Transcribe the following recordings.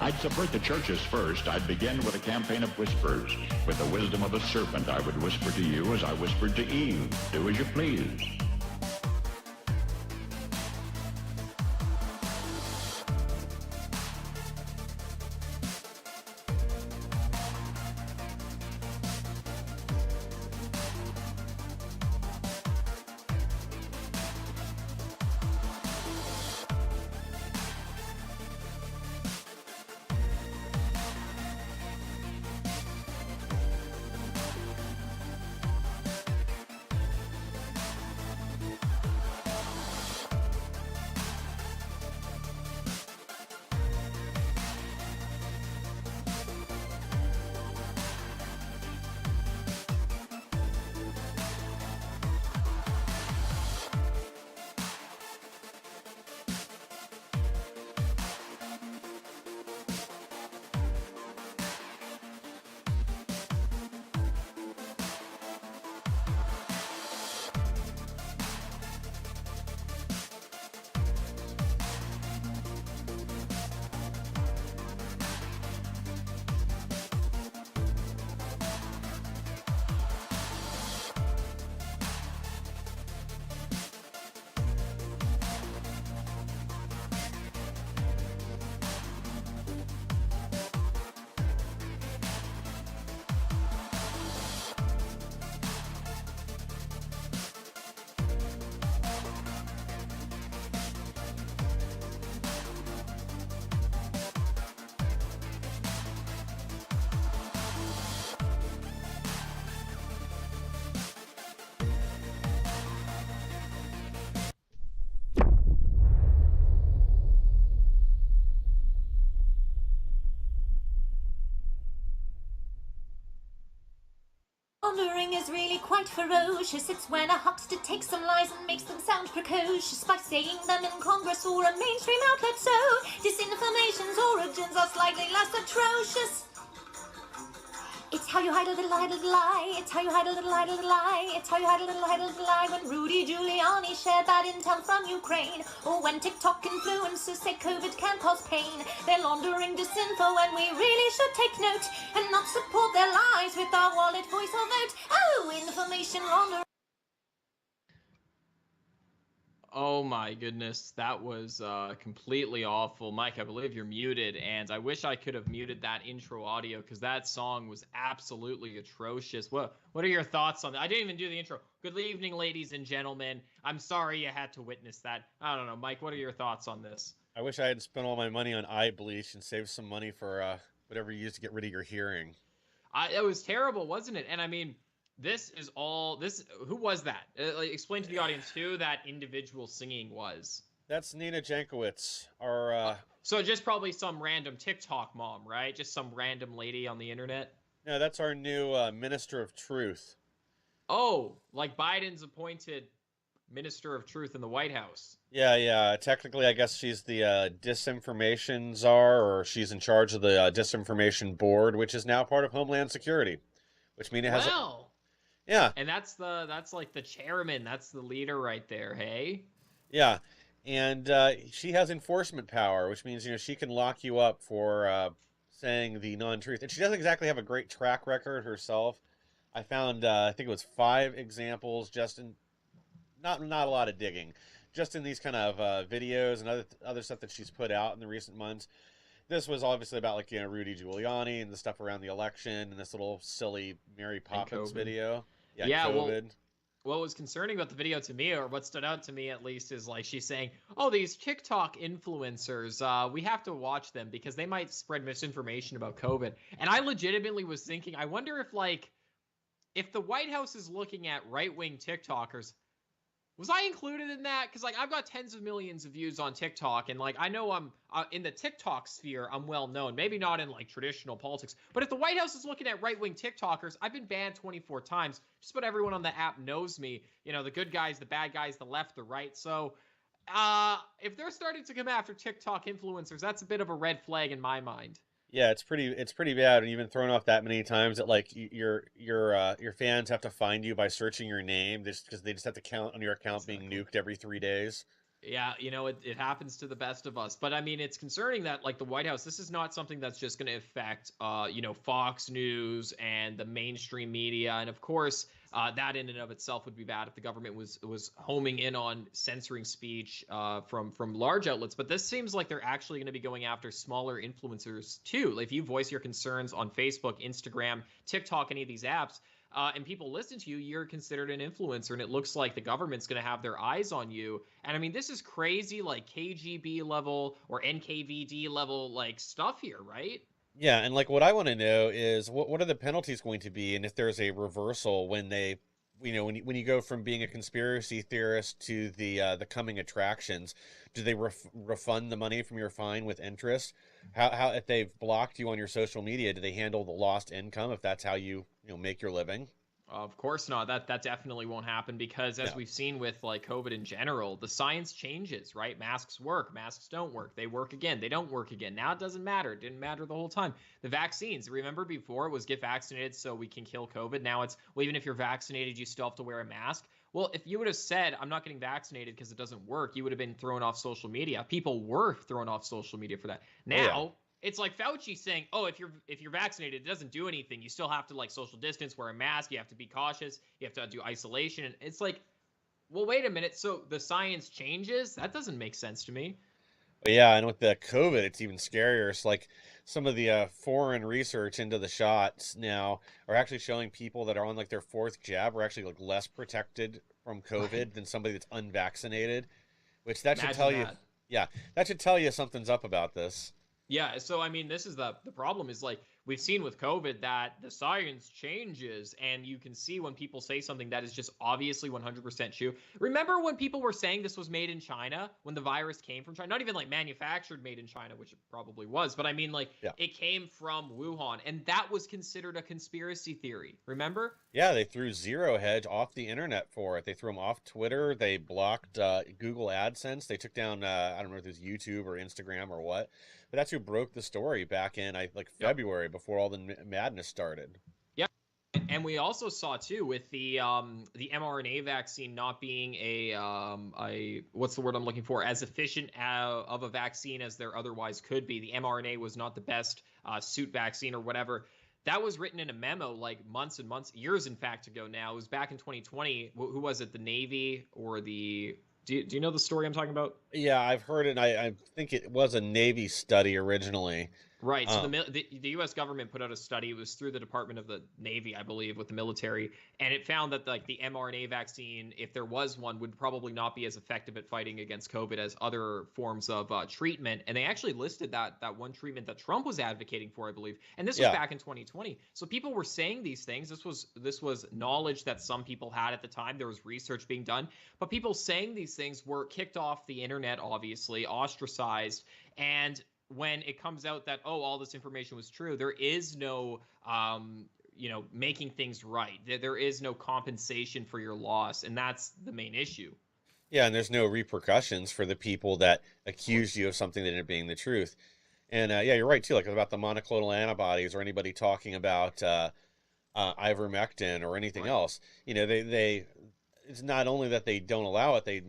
I'd subvert the churches first. I'd begin with a campaign of whispers. With the wisdom of a serpent, I would whisper to you as I whispered to Eve. Do as you please. Laundering is really quite ferocious. It's when a huckster takes some lies and makes them sound precocious by saying them in Congress or a mainstream outlet. So disinformation's origins are slightly less atrocious. It's how you hide a little lie. It's how you hide a little lie. It's how you hide a little lie. When Rudy Giuliani shared bad intel from Ukraine, or when TikTok influencers say COVID can cause pain, they're laundering disinfo and we really should take note and not support their lies with our wallet, voice or vote. Oh, information laundering. Oh my goodness, that was completely awful. Mike, I believe you're muted, and I wish I could have muted that intro audio because that song was absolutely atrocious. What are your thoughts on that? I didn't even do the intro. Good evening, ladies and gentlemen. I'm sorry you had to witness that. I don't know, Mike, what are your thoughts on this? I wish I had spent all my money on eye bleach and saved some money for whatever you use to get rid of your hearing. It was terrible, wasn't it? And I mean, this is all this. Who was that? Explain to the audience who that individual singing was. That's Nina Jankowicz, our. So just probably some random TikTok mom, right? Just some random lady on the internet. No, that's our new Minister of Truth. Oh, like Biden's appointed Minister of Truth in the White House. Yeah. Technically, I guess she's the disinformation czar, or she's in charge of the disinformation board, which is now part of Homeland Security, which means it has. Yeah. And that's like the chairman. That's the leader right there. Hey. Yeah, and she has enforcement power, which means she can lock you up for saying the non-truth. And she doesn't exactly have a great track record herself. I found I think it was 5 examples, just in not a lot of digging, just in these kind of videos and other stuff that she's put out in the recent months. This was obviously about Rudy Giuliani and the stuff around the election and this little silly Mary Poppins video. Yeah, COVID. What was concerning about the video to me, or what stood out to me at least, is like she's saying, oh, these TikTok influencers, we have to watch them because they might spread misinformation about COVID. And I legitimately was thinking, I wonder if the White House is looking at right-wing TikTokers, was I included in that? Because I've got tens of millions of views on TikTok, and I know I'm in the TikTok sphere, I'm well known. Maybe not in traditional politics, but if the White House is looking at right-wing TikTokers, I've been banned 24 times. Just about everyone on the app knows me. The good guys, the bad guys, the left, the right. So if they're starting to come after TikTok influencers, that's a bit of a red flag in my mind. Yeah, it's pretty bad, and you've been thrown off that many times that your fans have to find you by searching your name just because they just have to count on your account being nuked every 3 days. Yeah, it happens to the best of us. But I mean, it's concerning that like the White House, this is not something that's just going to affect, Fox News and the mainstream media. And of course, that in and of itself would be bad if the government was homing in on censoring speech from large outlets. But this seems like they're actually going to be going after smaller influencers too. Like if you voice your concerns on Facebook, Instagram, TikTok, any of these apps, and people listen to you, you're considered an influencer, and it looks like the government's going to have their eyes on you. And I mean, this is crazy, like KGB level or NKVD level, like stuff here, right? Yeah, and like what I want to know is what are the penalties going to be, and if there's a reversal when they, when you go from being a conspiracy theorist to the coming attractions, do they refund the money from your fine with interest? How if they've blocked you on your social media, do they handle the lost income if that's how you make your living? Of course not. That definitely won't happen because as No. we've seen with like COVID in general, the science changes, right? Masks work, masks don't work. They work again, they don't work again. Now it doesn't matter. It didn't matter the whole time. The vaccines, remember before it was get vaccinated so we can kill COVID. Now it's, well, even if you're vaccinated, you still have to wear a mask. Well, if you would have said I'm not getting vaccinated because it doesn't work, you would have been thrown off social media. People were thrown off social media for that. Oh yeah. Now it's like Fauci saying, "Oh, if you're vaccinated, it doesn't do anything. You still have to like social distance, wear a mask. You have to be cautious. You have to do isolation." And it's like, well, wait a minute. So the science changes? That doesn't make sense to me. But yeah, and with the COVID, it's even scarier. It's like some of the foreign research into the shots now are actually showing people that are on like their fourth jab are actually like less protected from Right? COVID than somebody that's unvaccinated, which that should Imagine tell you, that. yeah, that should tell you something's up about this. Yeah, so I mean, this is the problem is like we've seen with COVID that the science changes, and you can see when people say something that is just obviously 100% true. Remember when people were saying this was made in China when the virus came from China? Not even like manufactured made in China, which it probably was, but I mean like Yeah. it came from Wuhan, and that was considered a conspiracy theory. Remember? Yeah, they threw Zero Hedge off the internet for it. They threw them off Twitter. They blocked Google AdSense. They took down I don't know if it was YouTube or Instagram or what, but that's who broke the story back in I like Yep. February before all the madness started. Yep. And we also saw too with the mRNA vaccine not being a what's the word I'm looking for, as efficient of a vaccine as there otherwise could be. The mRNA was not the best suit vaccine or whatever. That was written in a memo like months and months, years in fact ago now. It was back in 2020. Who was it? The Navy or the? Do you know the story I'm talking about? Yeah, I've heard it. I think it was a Navy study originally. Right. So Um, the U.S. government put out a study. It was through the Department of the Navy, I believe, with the military, and it found that like the mRNA vaccine, if there was one, would probably not be as effective at fighting against COVID as other forms of treatment. And they actually listed that one treatment that Trump was advocating for, I believe. And this was yeah, back in 2020. So people were saying these things. This was knowledge that some people had at the time. There was research being done, but people saying these things were kicked off the internet, obviously ostracized, and when it comes out that, oh, all this information was true, there is no making things right. There is no compensation for your loss, and that's the main issue. yeah, and there's no repercussions for the people that Of course. accused you of something that ended up being the truth. And yeah, you're right too. Like about the monoclonal antibodies or anybody talking about ivermectin or anything Right. else. They it's not only that they don't allow it, they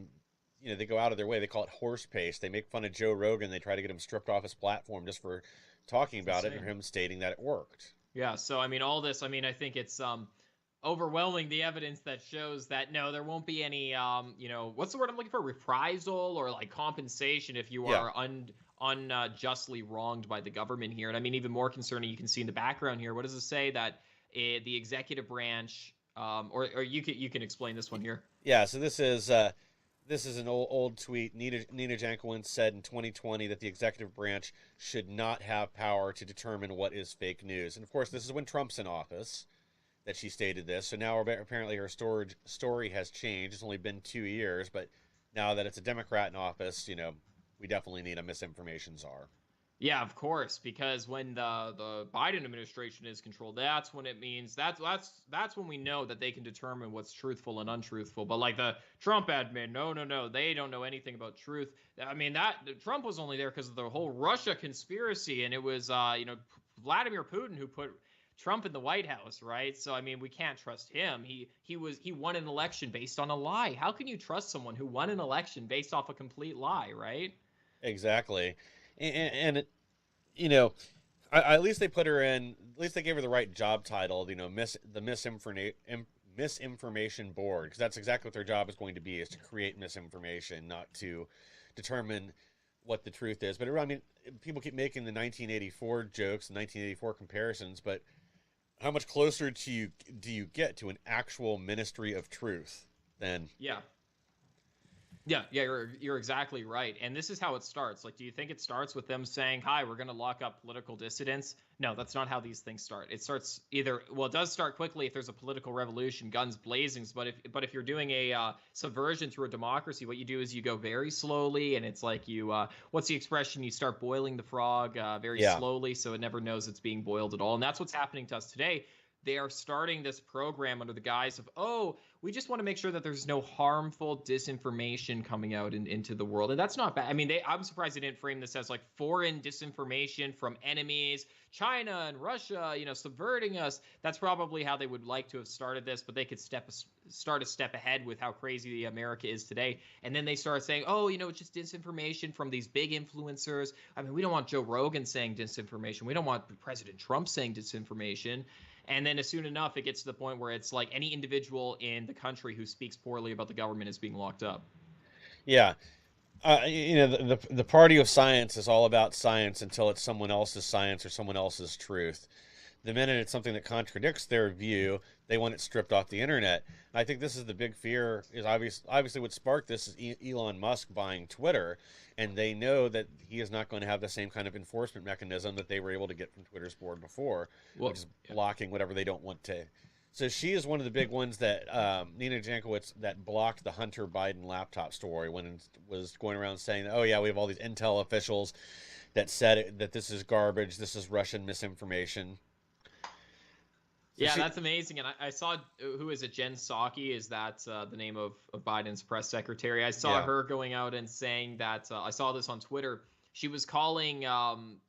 go out of their way. They call it horse paste. They make fun of Joe Rogan. They try to get him stripped off his platform just for talking It's about it or insane. him stating that it worked. Yeah, so I mean all this, I mean I think it's overwhelming the evidence that shows that no, there won't be any what's the word I'm looking for, reprisal or like compensation if you Yeah. are unjustly wronged by the government here. And I mean even more concerning, you can see in the background here, what does it say that the executive branch, or you can explain this one here. Yeah, so this is an old tweet. Nina Jankowicz said in 2020 that the executive branch should not have power to determine what is fake news. And of course, this is when Trump's in office that she stated this. So now apparently her story has changed. It's only been 2 years, but now that it's a Democrat in office, we definitely need a misinformation czar. Yeah, of course, because when the Biden administration is controlled, that's when it means that's when we know that they can determine what's truthful and untruthful. But like the Trump admin, no, no, no, they don't know anything about truth. I mean that Trump was only there because of the whole Russia conspiracy, and it was Vladimir Putin who put Trump in the White House, right? So I mean, we can't trust him. He won an election based on a lie. How can you trust someone who won an election based off a complete lie, right? Exactly. And you know, at least they put her in. At least they gave her the right job title. You know, misinformation board, because that's exactly what their job is going to be: is to create misinformation, not to determine what the truth is. But I mean, people keep making the 1984 jokes and 1984 comparisons, but how much closer do you get to an actual ministry of truth than? Yeah. Yeah, you're exactly right. And this is how it starts. Like, do you think it starts with them saying, "Hi, we're going to lock up political dissidents"? No, that's not how these things start. It starts either, well, it does start quickly if there's a political revolution, guns blazing. But if you're doing a subversion through a democracy, what you do is you go very slowly, and it's like you what's the expression? You start boiling the frog very Yeah. slowly, so it never knows it's being boiled at all. And that's what's happening to us today. They are starting this program under the guise of, oh, we just want to make sure that there's no harmful disinformation coming out into the world. And that's not bad. I mean, I'm surprised they didn't frame this as like foreign disinformation from enemies, China and Russia, subverting us. That's probably how they would like to have started this, but they could start a step ahead with how crazy America is today. And then they start saying, oh, it's just disinformation from these big influencers. I mean, we don't want Joe Rogan saying disinformation. We don't want President Trump saying disinformation. And then as soon enough, it gets to the point where it's like any individual in the country who speaks poorly about the government is being locked up. Yeah. The party of science is all about science until it's someone else's science or someone else's truth. The minute it's something that contradicts their view, they want it stripped off the internet. And I think this is the big fear. Is obviously what sparked this is Elon Musk buying Twitter, and they know that he is not going to have the same kind of enforcement mechanism that they were able to get from Twitter's board before, which is blocking whatever they don't want to. So she is one of the big ones that Nina Jankowicz that blocked the Hunter Biden laptop story when it was going around saying, "Oh yeah, we have all these intel officials that said that this is garbage, this is Russian misinformation." Yeah, that's amazing. And I saw, who is it? Jen Psaki, is that the name of Biden's press secretary? I saw her going out and saying that, I saw this on Twitter. She was calling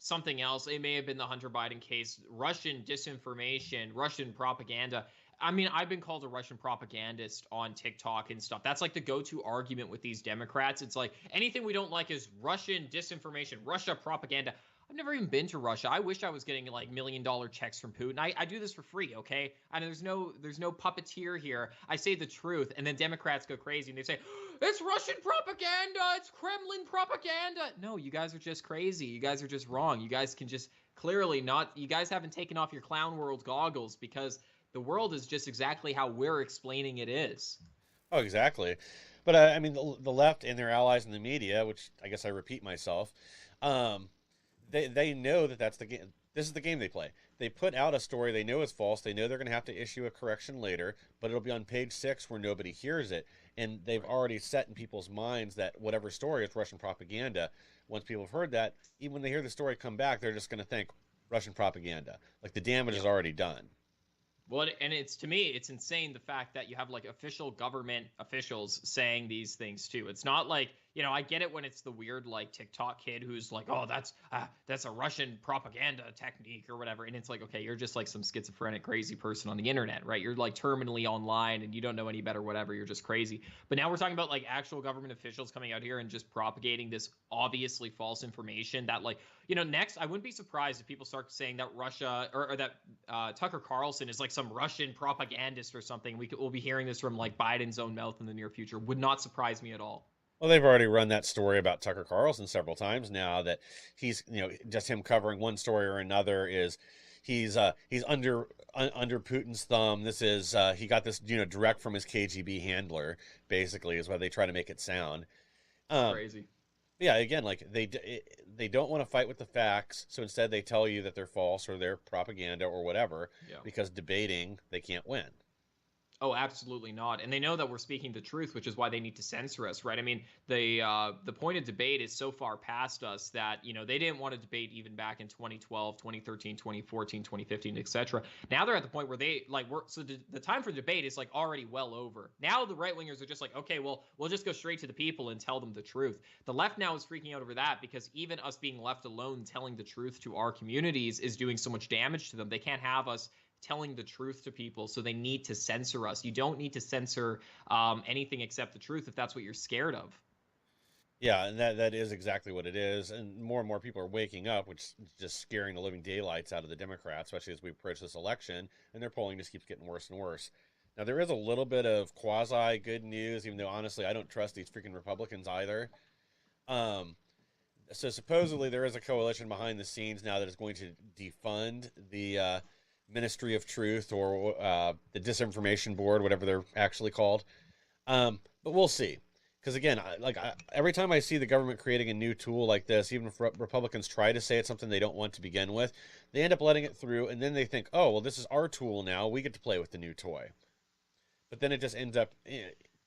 something else. It may have been the Hunter Biden case, Russian disinformation, Russian propaganda. I mean, I've been called a Russian propagandist on TikTok and stuff. That's like the go-to argument with these Democrats. It's like anything we don't like is Russian disinformation, Russia propaganda. I've never even been to Russia. I wish I was getting like $1 million checks from Putin. I do this for free, okay? And there's no puppeteer here. I say the truth, and then Democrats go crazy and they say, it's Russian propaganda, it's Kremlin propaganda. No, you guys are just crazy. You guys are just wrong. You guys can just clearly not, you guys haven't taken off your clown world goggles, because the world is just exactly how we're explaining it is. Oh, exactly. But I mean, the left and their allies in the media, which I guess I repeat myself, they know that that's the game. This is the game they play. They put out a story they know is false. They know they're going to have to issue a correction later, but it'll be on page 6 where nobody hears it. And they've already set in people's minds that whatever story is Russian propaganda. Once people have heard that, even when they hear the story come back, they're just going to think Russian propaganda. Like the damage is already done. Well, and to me, it's insane the fact that you have like official government officials saying these things too. It's not like, I get it when it's the weird like TikTok kid who's like, oh, that's a Russian propaganda technique or whatever. And it's like, okay, you're just like some schizophrenic crazy person on the internet, right? You're like terminally online and you don't know any better, whatever. You're just crazy. But now we're talking about like actual government officials coming out here and just propagating this obviously false information that like, next, I wouldn't be surprised if people start saying that Russia or that Tucker Carlson is like some Russian propagandist or something. We'll be hearing this from like Biden's own mouth in the near future. Would not surprise me at all. Well, they've already run that story about Tucker Carlson several times now, that he's, just him covering one story or another is he's under Putin's thumb. This is he got this, direct from his KGB handler, basically, is what they try to make it sound. Crazy. Yeah, again, like they don't want to fight with the facts, so instead they tell you that they're false or they're propaganda or whatever, because debating they can't win. Oh, absolutely not. And they know that we're speaking the truth, which is why they need to censor us, right? I mean, the point of debate is so far past us that, they didn't want to debate even back in 2012, 2013, 2014, 2015, etc. Now they're at the point where they like we're so the time for debate is like already well over. Now the right wingers are just like, okay, well, we'll just go straight to the people and tell them the truth. The left now is freaking out over that because even us being left alone telling the truth to our communities is doing so much damage to them. They can't have us telling the truth to people, so they need to censor us. You don't need to censor anything except the truth if that's what you're scared of. Yeah, and that is exactly what it is. And more people are waking up, which is just scaring the living daylights out of the Democrats, especially as we approach this election, and their polling just keeps getting worse and worse. Now, there is a little bit of quasi good news, even though honestly, I don't trust these freaking Republicans either. Um, so supposedly there is a coalition behind the scenes now that is going to defund the Ministry of Truth or the Disinformation Board, whatever they're actually called. But we'll see. Because again, every time I see the government creating a new tool like this, even if Republicans try to say it's something they don't want to begin with, they end up letting it through, and then they think, "Oh, well, this is our tool now. We get to play with the new toy." But then it just ends up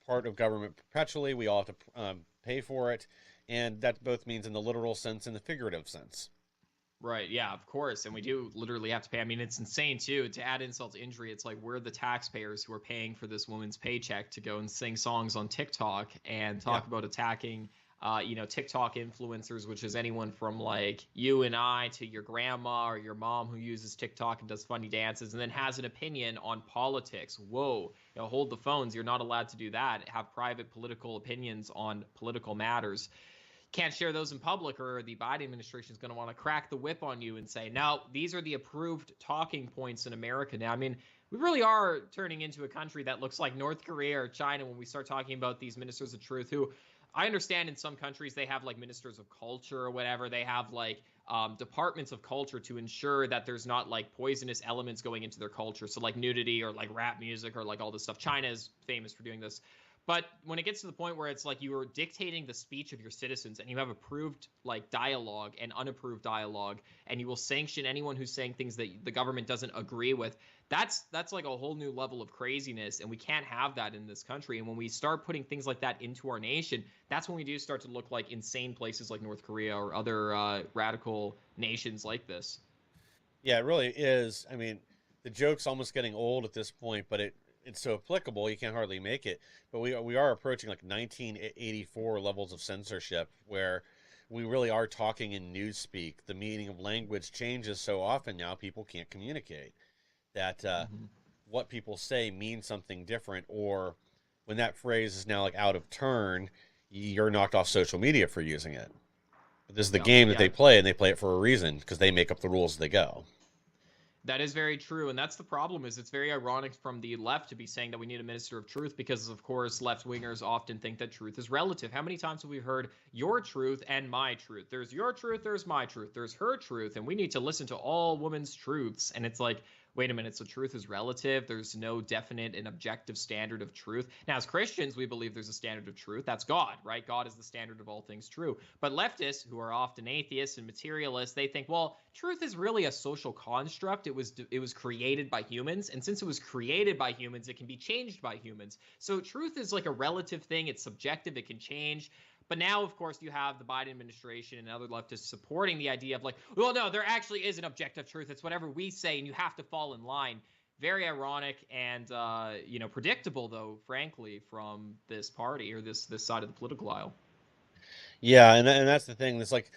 part of government perpetually. We all have to pay for it, and that both means in the literal sense and the figurative sense. Right. Yeah, of course. And we do literally have to pay. I mean, it's insane, too. To add insult to injury, it's like we're the taxpayers who are paying for this woman's paycheck to go and sing songs on TikTok and talk about attacking, TikTok influencers, which is anyone from like you and I to your grandma or your mom who uses TikTok and does funny dances and then has an opinion on politics. Whoa. Hold the phones. You're not allowed to do that. Have private political opinions on political matters. Can't share those in public, or the Biden administration is going to want to crack the whip on you and say, no, these are the approved talking points in America now. I mean, we really are turning into a country that looks like North Korea or China when we start talking about these ministers of truth who I understand in some countries they have like ministers of culture or whatever. They have like departments of culture to ensure that there's not like poisonous elements going into their culture. So like nudity or like rap music or like all this stuff. China is famous for doing this. But when it gets to the point where it's like you are dictating the speech of your citizens and you have approved like dialogue and unapproved dialogue, and you will sanction anyone who's saying things that the government doesn't agree with, that's like a whole new level of craziness, and we can't have that in this country. And when we start putting things like that into our nation, that's when we do start to look like insane places like North Korea or other radical nations like this. Yeah, it really is. I mean, the joke's almost getting old at this point, but it's so applicable you can't hardly make it. But we are approaching like 1984 levels of censorship where we really are talking in newspeak. The meaning of language changes so often now people can't communicate that what people say means something different, or when that phrase is now like out of turn, you're knocked off social media for using it. But this is the Yeah, game that yeah. they play, and they play it for a reason because they make up the rules as they go. That is very true, and that's the problem. Is it's very ironic from the left to be saying that we need a minister of truth because, of course, left wingers often think that truth is relative. How many times have we heard your truth and my truth? There's your truth, there's my truth, there's her truth, and we need to listen to all women's truths. And it's like, wait a minute, so truth is relative. There's no definite and objective standard of truth. Now, as Christians, we believe there's a standard of truth. That's God, right? God is the standard of all things true. But leftists, who are often atheists and materialists, they think, well, truth is really a social construct. It was created by humans, and since it was created by humans, it can be changed by humans. So truth is like a relative thing. It's subjective. It can change. But now, of course, you have the Biden administration and other leftists supporting the idea of like, well, no, there actually is an objective truth. It's whatever we say, and you have to fall in line. Very ironic and predictable, though, frankly, from this party or this side of the political aisle. Yeah, and that's the thing. It's like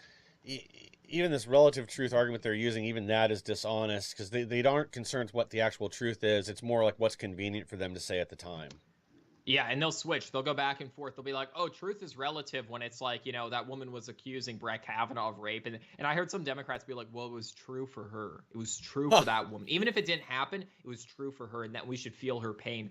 even this relative truth argument they're using, even that is dishonest because they aren't concerned with what the actual truth is. It's more like what's convenient for them to say at the time. Yeah, and they'll switch. They'll go back and forth. They'll be like, "Oh, truth is relative," when it's like, that woman was accusing Brett Kavanaugh of rape, and I heard some Democrats be like, "Well, it was true for her. It was true for that woman. Even if it didn't happen, it was true for her, and that we should feel her pain."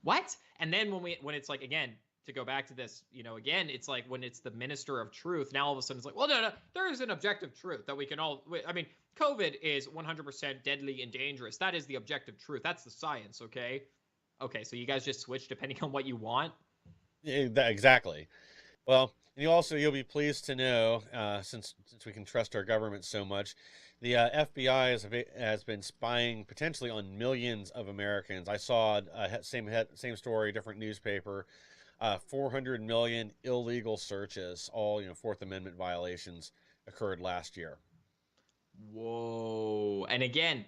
What? And then when it's like, again, to go back to this, again, it's like when it's the minister of truth. Now all of a sudden it's like, well, no, there is an objective truth that we can all. I mean, COVID is 100% deadly and dangerous. That is the objective truth. That's the science. Okay. Okay, so you guys just switch depending on what you want. Yeah, exactly. Well, And you'll be pleased to know, since we can trust our government so much, the FBI has been spying potentially on millions of Americans. I saw same story, different newspaper. 400 million illegal searches, all Fourth Amendment violations, occurred last year. Whoa. And again,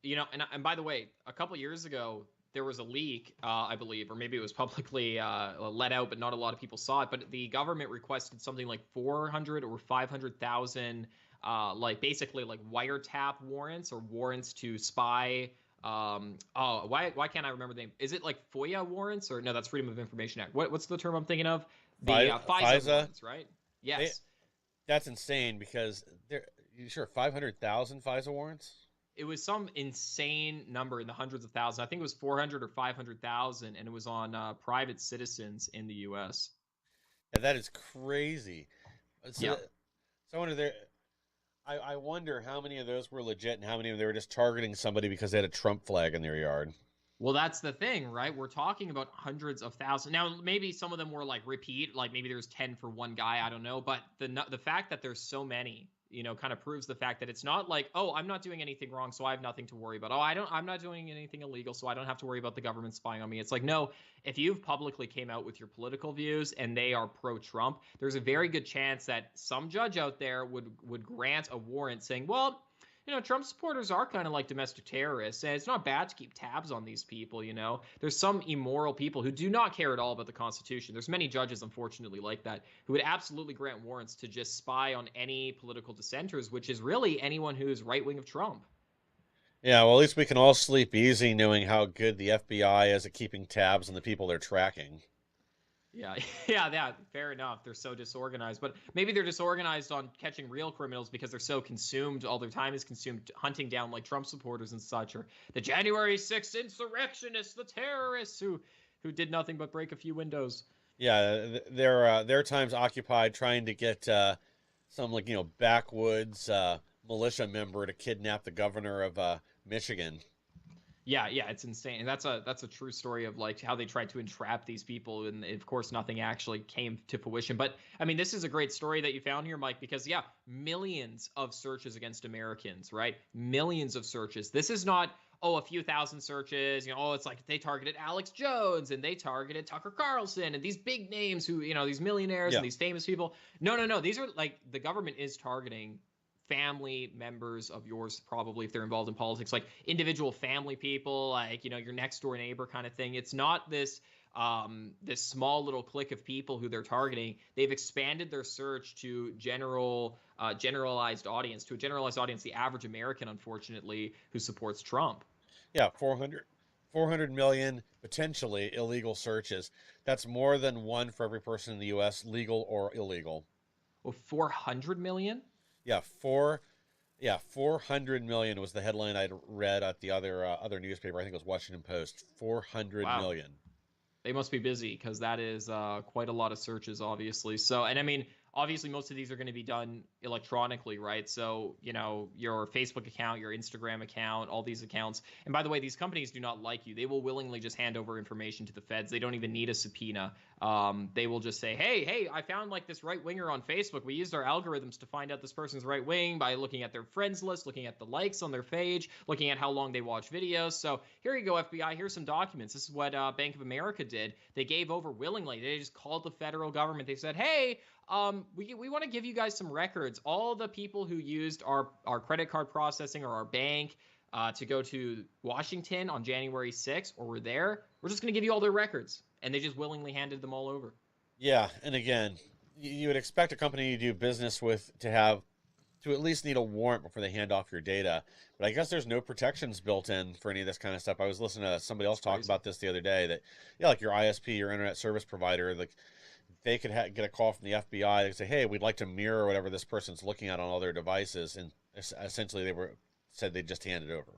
and by the way, a couple years ago, there was a leak, I believe, or maybe it was publicly let out, but not a lot of people saw it. But the government requested something like 400 or 500,000, like basically like wiretap warrants or warrants to spy. Why can't I remember the name? Is it like FOIA warrants or no? That's Freedom of Information Act. What's the term I'm thinking of? The FISA warrants, right? They, Yes. that's insane because you sure 500,000 FISA warrants? It was some insane number in the hundreds of thousands. I think it was 400 or 500,000, and it was on private citizens in the U.S. Yeah, that is crazy. So, Yeah. so I wonder I wonder how many of those were legit and how many of them they were just targeting somebody because they had a Trump flag in their yard. Well, that's the thing, right? We're talking about hundreds of thousands. Now, maybe some of them were like repeat, like maybe there's 10 for one guy, I don't know. But the fact that there's so many, kind of proves the fact that it's not like, oh, I'm not doing anything wrong, so I have nothing to worry about. Oh, I'm not doing anything illegal, so I don't have to worry about the government spying on me. It's like, no, if you've publicly came out with your political views and they are pro-Trump, there's a very good chance that some judge out there would grant a warrant saying, well, Trump supporters are kind of like domestic terrorists, and it's not bad to keep tabs on these people, There's some immoral people who do not care at all about the Constitution. There's many judges, unfortunately, like that, who would absolutely grant warrants to just spy on any political dissenters, which is really anyone who's right-wing of Trump. Yeah, well, at least we can all sleep easy knowing how good the FBI is at keeping tabs on the people they're tracking. Yeah, yeah, fair enough. They're so disorganized, but maybe they're disorganized on catching real criminals because they're so consumed. All their time is consumed hunting down like Trump supporters and such, or the January 6th insurrectionists, the terrorists who did nothing but break a few windows. Yeah, their time's occupied trying to get some backwoods militia member to kidnap the governor of Michigan. Yeah, it's insane. And that's a true story of like how they tried to entrap these people, and of course nothing actually came to fruition. But I mean, this is a great story that you found here, Mike, because yeah, millions of searches against Americans, right? Millions of searches. This is not a few thousand searches, it's like they targeted Alex Jones and they targeted Tucker Carlson and these big names who, these millionaires Yeah. and these famous people. No. These are like the government is targeting family members of yours, probably if they're involved in politics, like individual family people, like your next door neighbor kind of thing. It's not this this small little clique of people who they're targeting. They've expanded their search to generalized audience, the average American, unfortunately, who supports Trump. Yeah, 400 million potentially illegal searches. That's more than one for every person in the U.S., legal or illegal. Well, 400 million. Yeah, 400 million was the headline I'd read at the other newspaper. I think it was Washington Post. 400 Wow. million. They must be busy because that is quite a lot of searches, obviously. So, and I mean, obviously, most of these are going to be done electronically, right? So, your Facebook account, your Instagram account, all these accounts. And by the way, these companies do not like you. They will willingly just hand over information to the feds. They don't even need a subpoena. They will just say, hey, I found like this right winger on Facebook. We used our algorithms to find out this person's right wing by looking at their friends list, looking at the likes on their page, looking at how long they watch videos. So here you go, FBI. Here's some documents. This is what Bank of America did. They gave over willingly. They just called the federal government. They said, hey, we want to give you guys some records. All the people who used our credit card processing or our bank to go to Washington on January 6th or were there, we're just going to give you all their records. And they just willingly handed them all over. Yeah, and again, you would expect a company you do business with to at least need a warrant before they hand off your data. But I guess there's no protections built in for any of this kind of stuff. I was listening to somebody else talk about this the other day that, like your ISP, your internet service provider, like they could get a call from the FBI. They say, hey, we'd like to mirror whatever this person's looking at on all their devices. And essentially said they'd just hand it over.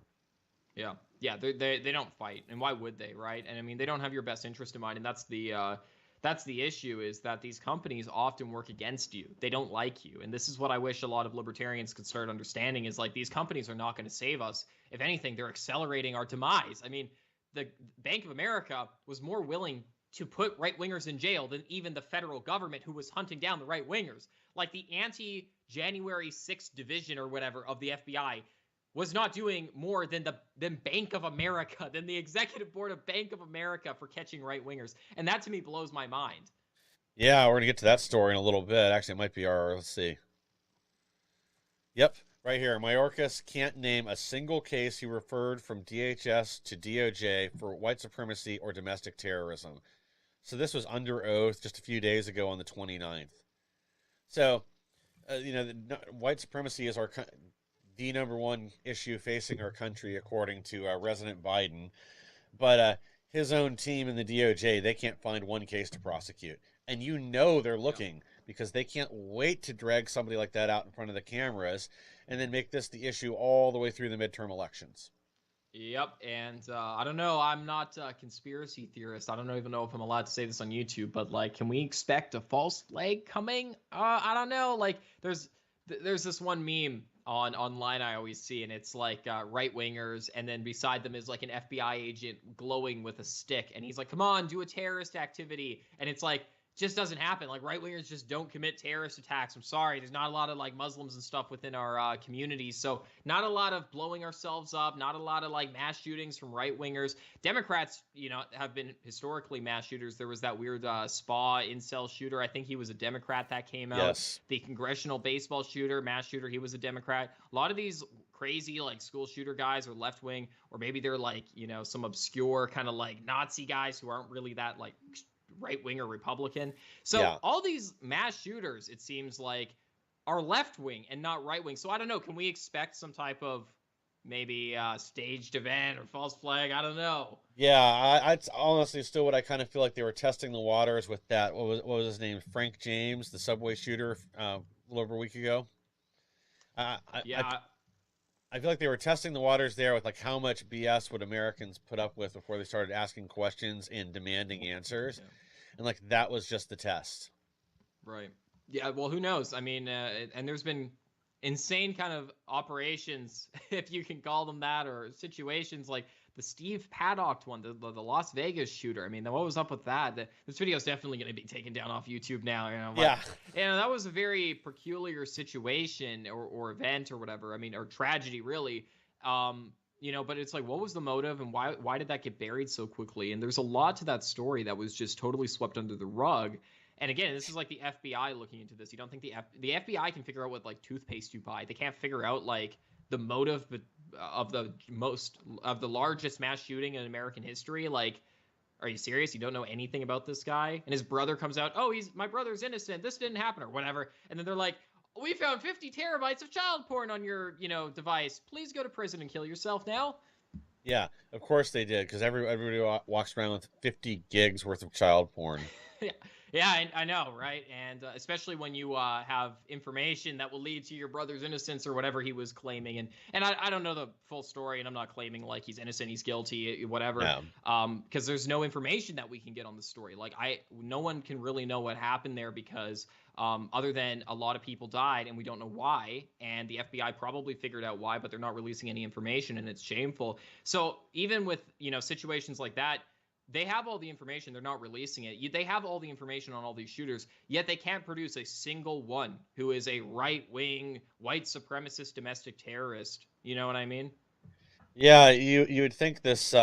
Yeah, they don't fight, and why would they, right? And I mean, they don't have your best interest in mind, and that's the issue, is that these companies often work against you. They don't like you, and this is what I wish a lot of libertarians could start understanding, is like these companies are not going to save us. If anything, they're accelerating our demise. I mean, the Bank of America was more willing to put right-wingers in jail than even the federal government who was hunting down the right-wingers. Like the anti-January 6th division or whatever of the FBI was not doing more than Bank of America, than the executive board of Bank of America for catching right-wingers. And that to me blows my mind. Yeah, we're gonna get to that story in a little bit. Actually, it might be our. Let's see. Yep, right here. Mayorkas can't name a single case he referred from DHS to DOJ for white supremacy or domestic terrorism. So this was under oath just a few days ago on the 29th. So, white supremacy is the number one issue facing our country, according to President Biden. But his own team in the DOJ, they can't find one case to prosecute. And they're looking because they can't wait to drag somebody like that out in front of the cameras and then make this the issue all the way through the midterm elections. Yep, and I don't know. I'm not a conspiracy theorist. I don't even know if I'm allowed to say this on YouTube, but like, can we expect a false flag coming? I don't know. Like, there's this one meme online I always see, and it's like right wingers, and then beside them is like an FBI agent glowing with a stick, and he's like, "Come on, do a terrorist activity," and it's like, just doesn't happen. Like, right wingers just don't commit terrorist attacks. I'm sorry, there's not a lot of like Muslims and stuff within our communities, so not a lot of blowing ourselves up, not a lot of like mass shootings from right wingers. Democrats, have been historically mass shooters. There was that weird spa incel shooter. I think he was a Democrat that came out. Yes. The congressional baseball shooter, mass shooter, he was a Democrat. A lot of these crazy like school shooter guys are left wing, or maybe they're like some obscure kind of like Nazi guys who aren't really that like right wing or Republican. So all these mass shooters, it seems like, are left wing and not right wing. So I don't know. Can we expect some type of maybe staged event or false flag? I don't know. Yeah, it's honestly still what I kind of feel like they were testing the waters with that. What was his name? Frank James, the subway shooter, a little over a week ago. I feel like they were testing the waters there with like how much BS would Americans put up with before they started asking questions and demanding answers. Yeah. And like that was just the test. Right. Yeah, well, who knows? I mean, and there's been insane kind of operations, if you can call them that, or situations like the Steve Paddock one, the Las Vegas shooter. I mean, what was up with that? This video is definitely going to be taken down off YouTube now. But, yeah. That was a very peculiar situation or event or whatever. I mean, or tragedy, really. But it's like, what was the motive and why did that get buried so quickly? And there's a lot to that story that was just totally swept under the rug. And again, this is like the FBI looking into this. You don't think the FBI can figure out what like toothpaste you buy? They can't figure out like the motive of the largest mass shooting in American history. Like, are you serious? You don't know anything about this guy? And his brother comes out, "Oh, my brother's innocent. This didn't happen," or whatever. And then they're like, "We found 50 terabytes of child porn on your, device. Please go to prison and kill yourself now." Yeah, of course they did, because everybody walks around with 50 gigs worth of child porn. Yeah, I know, right? And especially when you have information that will lead to your brother's innocence or whatever he was claiming. And I don't know the full story, and I'm not claiming like he's innocent, he's guilty, whatever. Yeah. Because there's no information that we can get on the story. Like no one can really know what happened there because other than a lot of people died and we don't know why. And the FBI probably figured out why, but they're not releasing any information, and it's shameful. So even with situations like that, they have all the information. They're not releasing it. They have all the information on all these shooters, yet they can't produce a single one who is a right-wing, white supremacist domestic terrorist. You know what I mean? Yeah, you would think this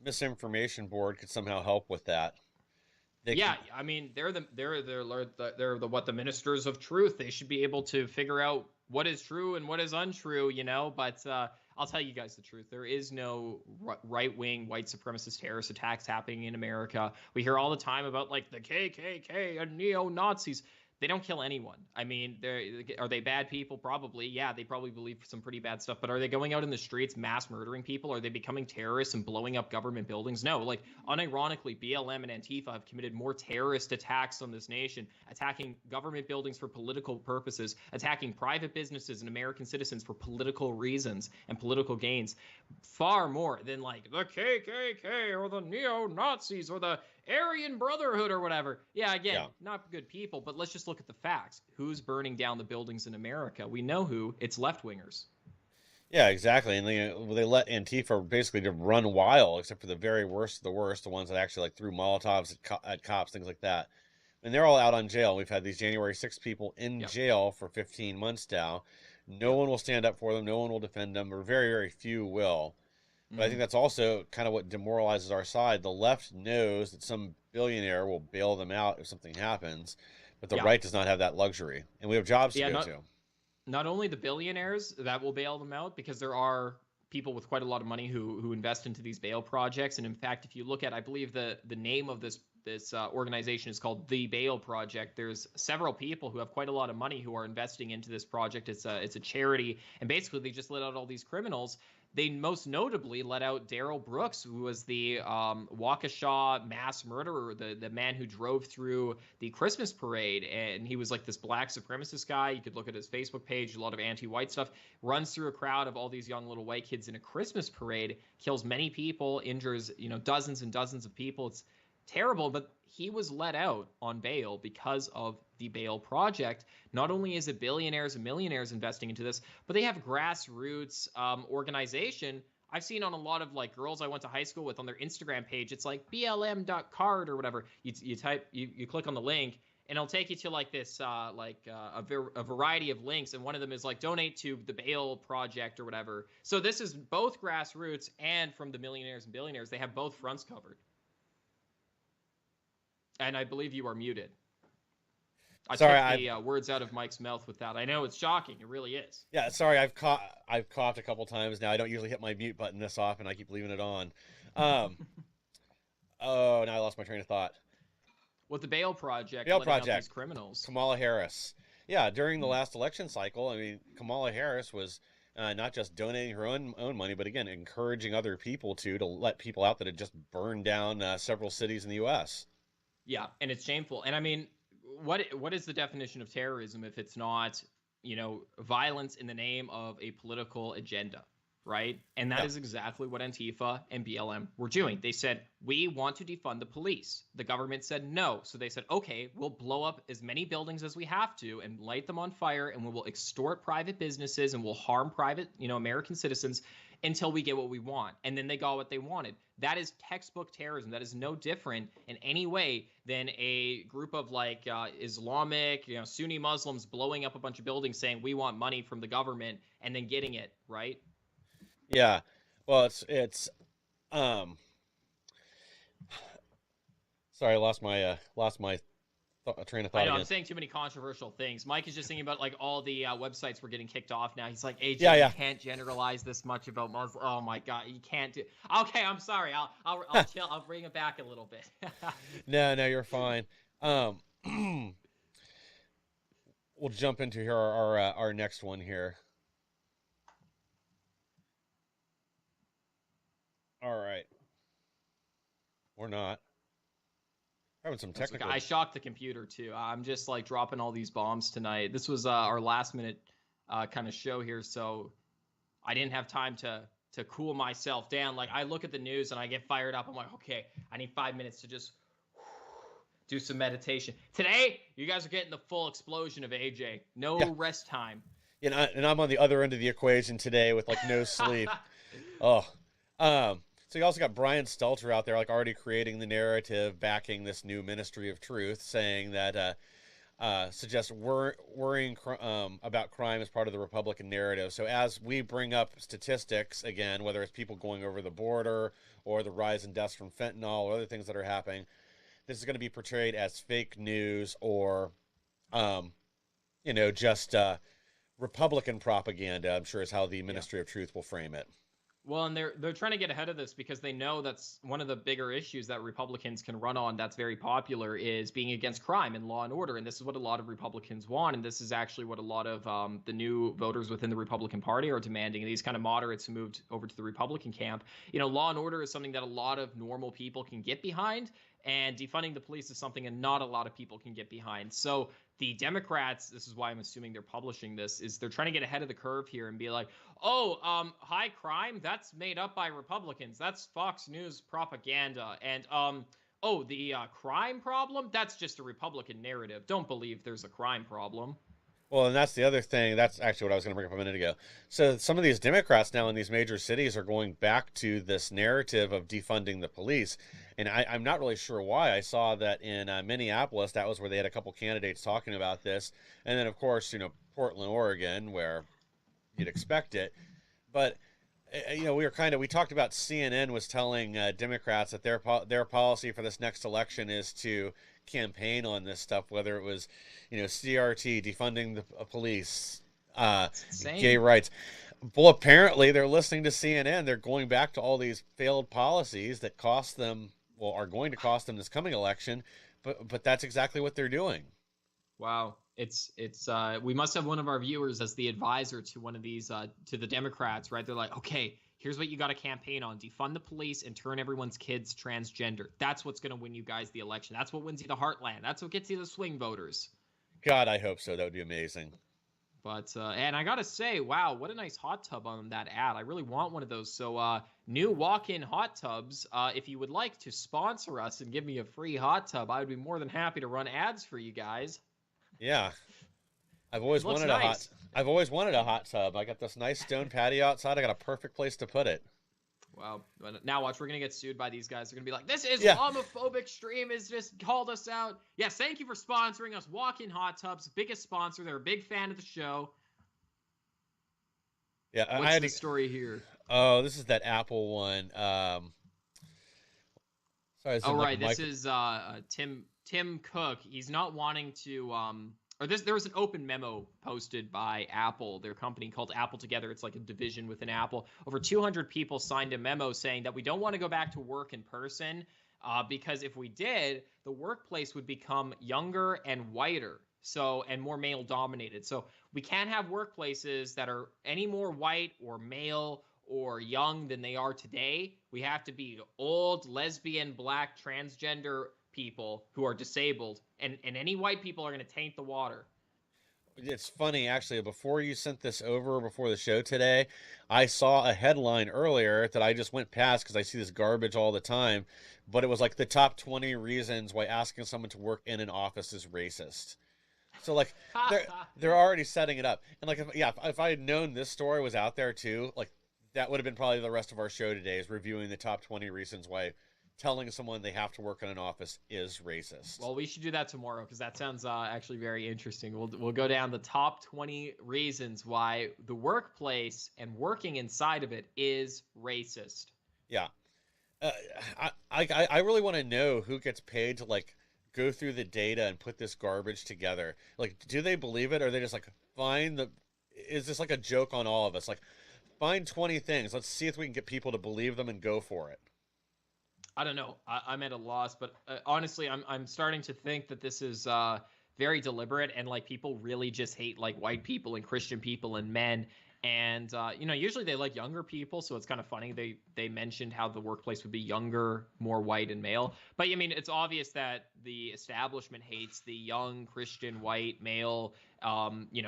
misinformation board could somehow help with that. I mean, they're the ministers of truth. They should be able to figure out what is true and what is untrue, But I'll tell you guys the truth. There is no right-wing white supremacist terrorist attacks happening in America. We hear all the time about like the KKK and neo-Nazis. They don't kill anyone. I mean, are they bad people? Probably. Yeah, they probably believe some pretty bad stuff. But are they going out in the streets mass murdering people? Are they becoming terrorists and blowing up government buildings? No. Like, unironically, BLM and Antifa have committed more terrorist attacks on this nation, attacking government buildings for political purposes, attacking private businesses and American citizens for political reasons and political gains, far more than like the KKK or the neo-Nazis or the Aryan Brotherhood or whatever. Yeah, again, not good people, but let's just look at the facts. Who's burning down the buildings in America? We know who. It's left-wingers. Yeah, exactly. And they let Antifa basically to run wild, except for the very worst of the worst, the ones that actually like threw Molotovs at cops, things like that. And they're all out on jail. We've had these January 6 people in Yep. jail for 15 months now. No Yep. one will stand up for them. No one will defend them, or very, very few will. But I Hmm. think that's also kind of what demoralizes our side. The left knows that some billionaire will bail them out if something happens, but the Yeah. right does not have that luxury. And we have jobs to Yeah. go Not to. not only the billionaires that will bail them out, because there are people with quite a lot of money who invest into these bail projects. And in fact, if you look at, I believe the name of this organization is called the Bail Project. There's several people who have quite a lot of money who are investing into this project. It's a charity, and basically they just let out all these criminals. They most notably let out Daryl Brooks, who was the Waukesha mass murderer, the man who drove through the Christmas parade, and he was like this black supremacist guy. You could look at his Facebook page, a lot of anti-white stuff. Runs through a crowd of all these young little white kids in a Christmas parade, kills many people, injures dozens and dozens of people. It's terrible, but he was let out on bail because of the Bail Project. Not only is it billionaires and millionaires investing into this, but they have grassroots organization. I've seen on a lot of like girls I went to high school with on their Instagram page, it's like blm.card or whatever. You click on the link, and it'll take you to like this a variety of links, and one of them is like donate to the Bail Project or whatever. So this is both grassroots and from the millionaires and billionaires. They have both fronts covered. And I believe you are muted. I Sorry, took I've the words out of Mike's mouth with that. I know it's shocking. It really is. yeah, sorry, I've coughed a couple times now. I don't usually hit my mute button this often. I keep leaving it on. Um, oh, now I lost my train of thought. With the Bail Project Bail letting out these Project, criminals. Kamala Harris. Yeah, during the last election cycle, I mean, Kamala Harris was not just donating her own money, but again, encouraging other people to let people out that had just burned down several cities in the U.S. Yeah, and it's shameful. And I mean, what is the definition of terrorism if it's not, violence in the name of a political agenda, right? And that Yeah, is exactly what Antifa and BLM were doing. They said, "We want to defund the police." The government said no. So they said, "Okay, we'll blow up as many buildings as we have to and light them on fire, and we will extort private businesses and we'll harm private, American citizens until we get what we want." And then they got what they wanted. That is textbook terrorism. That is no different in any way than a group of like Islamic, Sunni Muslims blowing up a bunch of buildings saying we want money from the government and then getting it, right? yeah. Well, it's um. Sorry, I lost my train of I thought know I'm again. saying too many controversial things. Mike is just thinking about like all the websites were getting kicked off now. He's like, Yeah, AJ, you yeah. can't generalize this much about Muslim. Oh my God, you can't do. Okay, I'm sorry. I'll chill. I'll bring it back a little bit. No, no, you're fine. Um, we'll jump into here our next one here. All right, or not. Having some That's okay. technical. I shocked the computer too. I'm just like dropping all these bombs tonight. This was our last minute kind of show here, so I didn't have time to cool myself down. Like I look at the news and I get fired up. I'm like, okay, I need 5 minutes to just do some meditation. Today, you guys are getting the full explosion of AJ. Yeah, No rest time. and I'm on the other end of the equation today with like no sleep. Oh, so you also got Brian Stelter out there, like already creating the narrative, backing this new Ministry of Truth, saying that suggests worrying about crime as part of the Republican narrative. So as we bring up statistics again, whether it's people going over the border or the rise in deaths from fentanyl or other things that are happening, this is going to be portrayed as fake news or, um, just Republican propaganda. I'm sure is how the Yeah. Ministry of Truth will frame it. Well, and they're trying to get ahead of this because they know that's one of the bigger issues that Republicans can run on that's very popular is being against crime and law and order. And this is what a lot of Republicans want. And this is actually what a lot of the new voters within the Republican Party are demanding. These kind of moderates who moved over to the Republican camp. Law and order is something that a lot of normal people can get behind. And defunding the police is something that not a lot of people can get behind. So the Democrats, this is why I'm assuming they're publishing this, is they're trying to get ahead of the curve here and be like, oh, high crime, that's made up by Republicans. That's Fox News propaganda. And oh, the crime problem, that's just a Republican narrative. Don't believe there's a crime problem. Well, and that's the other thing. That's actually what I was going to bring up a minute ago. So some of these Democrats now in these major cities are going back to this narrative of defunding the police. And I'm not really sure why. I saw that in Minneapolis, that was where they had a couple candidates talking about this. And then, of course, Portland, Oregon, where you'd expect it. But we talked about CNN was telling Democrats that their policy for this next election is to campaign on this stuff, whether it was, CRT, defunding the police, It's gay insane. rights. Well, apparently they're listening to CNN. They're going back to all these failed policies that cost them, well, are going to cost them this coming election. But that's exactly what they're doing. Wow. It's we must have one of our viewers as the advisor to one of these to the Democrats, right? They're like, okay, here's what you got to campaign on: defund the police and turn everyone's kids transgender. That's what's going to win you guys the election. That's what wins you the heartland. That's what gets you the swing voters. God, I hope so. That would be amazing. But and I gotta say, wow, what a nice hot tub on that ad. I really want one of those. So new walk-in hot tubs. If you would like to sponsor us and give me a free hot tub, I would be more than happy to run ads for you guys. Yeah, I've It always looks wanted a nice. hot tub. I got this nice stone patio outside. I got a perfect place to put it. Wow. Now watch, we're gonna get sued by these guys. They're gonna be like, "This is Yeah. homophobic. Stream has just called us out." Yes, thank you for sponsoring us. Walk-in hot tubs, biggest sponsor. They're a big fan of the show. Yeah, I What's had the to. story here? Oh, this is that Apple one. Sorry, this Oh is like a right, this micro. is Tim Cook. He's not wanting to or there was an open memo posted by Apple, their company called Apple Together. It's like a division within Apple. Over 200 people signed a memo saying that we don't want to go back to work in person because if we did, the workplace would become younger and whiter. So, and more male dominated. So, we can't have workplaces that are any more white or male or young than they are today. We have to be old, lesbian, black, transgender people who are disabled, and any white people are going to taint the water. It's funny actually. Before you sent this over before the show today, I saw a headline earlier that I just went past because I see this garbage all the time. But it was like the top 20 reasons why asking someone to work in an office is racist. So like they're already setting it up. And like if I had known this story was out there too, like that would have been probably the rest of our show today is reviewing the top 20 reasons why telling someone they have to work in an office is racist. Well, we should do that tomorrow because that sounds actually very interesting. We'll go down the top 20 reasons why the workplace and working inside of it is racist. Yeah. Uh, I really want to know who gets paid to like go through the data and put this garbage together. Like, do they believe it, or are they just like find the? Is this like a joke on all of us? Like, find 20 things. Let's see if we can get people to believe them and go for it. I don't know. I'm at a loss, but honestly, I'm starting to think that this is very deliberate, and like people really just hate like white people and Christian people and men. And usually they like younger people, so it's kind of funny they mentioned how the workplace would be younger, more white and male. But I mean, it's obvious that the establishment hates the young Christian white male,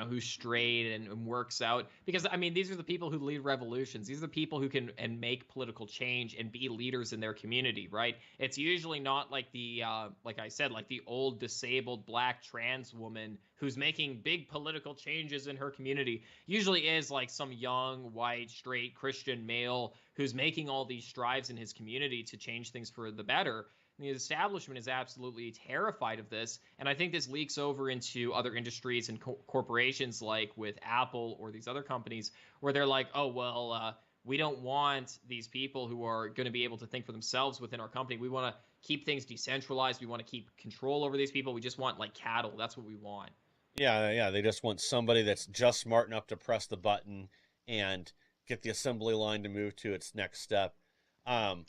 who's straight and works out. Because I mean, these are the people who lead revolutions. These are the people who can and make political change and be leaders in their community, right? It's usually not like the like I said, like the old disabled black trans woman who's making big political changes in her community. Usually is like some young white straight Christian male who's making all these strides in his community to change things for the better. The establishment is absolutely terrified of this, and I think this leaks over into other industries and corporations like with Apple or these other companies where they're like, oh, well, we don't want these people who are going to be able to think for themselves within our company. We want to keep things decentralized. We want to keep control over these people. We just want like cattle. That's what we want. Yeah, yeah. They just want somebody that's just smart enough to press the button and get the assembly line to move to its next step. Um,